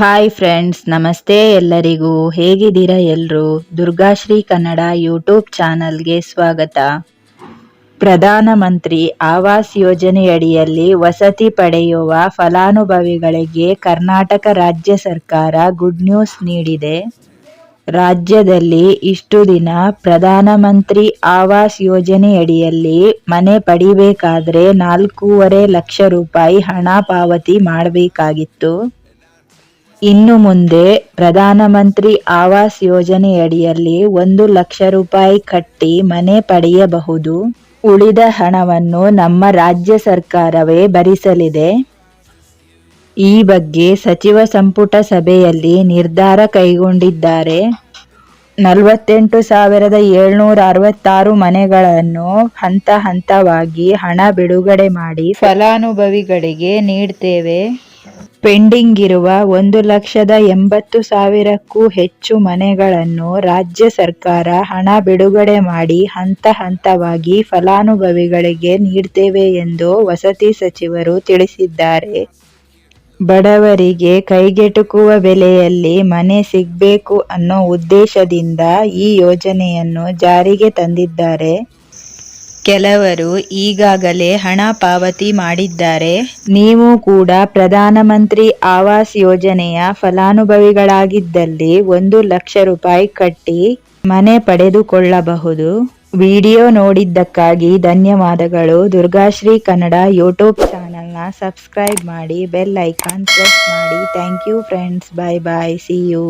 Hi friends, ನಮಸ್ತೆ ಎಲ್ಲರಿಗೂ. ಹೇಗಿದ್ದೀರಾ ಎಲ್ಲರೂ? ದುರ್ಗಾಶ್ರೀ ಕನ್ನಡ ಯೂಟ್ಯೂಬ್ ಚಾನಲ್ಗೆ ಸ್ವಾಗತ. ಪ್ರಧಾನಮಂತ್ರಿ ಆವಾಸ್ ಯೋಜನೆಯಡಿಯಲ್ಲಿ ವಸತಿ ಪಡೆಯುವ ಫಲಾನುಭವಿಗಳಿಗೆ ಕರ್ನಾಟಕ ರಾಜ್ಯ ಸರ್ಕಾರ ಗುಡ್ ನ್ಯೂಸ್ ನೀಡಿದೆ. ರಾಜ್ಯದಲ್ಲಿ ಇಷ್ಟು ದಿನ ಪ್ರಧಾನಮಂತ್ರಿ ಆವಾಸ್ ಯೋಜನೆಯಡಿಯಲ್ಲಿ ಮನೆ ಪಡಿಬೇಕಾದ್ರೆ 4.5 ಲಕ್ಷ ರೂಪಾಯಿ ಹಣ ಪಾವತಿ ಮಾಡಬೇಕಾಗಿತ್ತು. ಇನ್ನು ಮುಂದೆ ಪ್ರಧಾನಮಂತ್ರಿ ಆವಾಸ್ ಯೋಜನೆಯಡಿಯಲ್ಲಿ 1 ಲಕ್ಷ ರೂಪಾಯಿ ಕಟ್ಟಿ ಮನೆ ಪಡೆಯಬಹುದು. ಉಳಿದ ಹಣವನ್ನು ನಮ್ಮ ರಾಜ್ಯ ಸರ್ಕಾರವೇ ಭರಿಸಲಿದೆ. ಈ ಬಗ್ಗೆ ಸಚಿವ ಸಂಪುಟ ಸಭೆಯಲ್ಲಿ ನಿರ್ಧಾರ ಕೈಗೊಂಡಿದ್ದಾರೆ. 48,766 ಮನೆಗಳನ್ನು ಹಂತ ಹಂತವಾಗಿ ಹಣ ಬಿಡುಗಡೆ ಮಾಡಿ ಫಲಾನುಭವಿಗಳಿಗೆ ನೀಡ್ತೇವೆ. ಪೆಂಡಿಂಗ್ ಇರುವ 1,80,000ಕ್ಕೂ ಹೆಚ್ಚು ಮನೆಗಳನ್ನು ರಾಜ್ಯ ಸರ್ಕಾರ ಹಣ ಬಿಡುಗಡೆ ಮಾಡಿ ಹಂತ ಹಂತವಾಗಿ ಫಲಾನುಭವಿಗಳಿಗೆ ನೀಡ್ತೇವೆ ಎಂದು ವಸತಿ ಸಚಿವರು ತಿಳಿಸಿದ್ದಾರೆ. ಬಡವರಿಗೆ ಕೈಗೆಟುಕುವ ಬೆಲೆಯಲ್ಲಿ ಮನೆ ಸಿಗಬೇಕು ಅನ್ನೋ ಉದ್ದೇಶದಿಂದ ಈ ಯೋಜನೆಯನ್ನು ಜಾರಿಗೆ ತಂದಿದ್ದಾರೆ. ಕೆಲವರು ಈಗಾಗಲೇ ಹಣ ಪಾವತಿ ಮಾಡಿದ್ದಾರೆ. ನೀವು ಕೂಡ ಪ್ರಧಾನಮಂತ್ರಿ ಆವಾಸ್ ಯೋಜನೆಯ ಫಲಾನುಭವಿಗಳಾಗಿದ್ದಲ್ಲಿ 1 ಲಕ್ಷ ರೂಪಾಯಿ ಕಟ್ಟಿ ಮನೆ ಪಡೆದುಕೊಳ್ಳಬಹುದು. ವಿಡಿಯೋ ನೋಡಿದ್ದಕ್ಕಾಗಿ ಧನ್ಯವಾದಗಳು. ದುರ್ಗಾಶ್ರೀ ಕನ್ನಡ ಯೂಟ್ಯೂಬ್ ಚಾನಲ್ನ ಸಬ್ಸ್ಕ್ರೈಬ್ ಮಾಡಿ, ಬೆಲ್ ಐಕಾನ್ ಪ್ರೆಸ್ ಮಾಡಿ. Thank you friends. Bye bye. See you.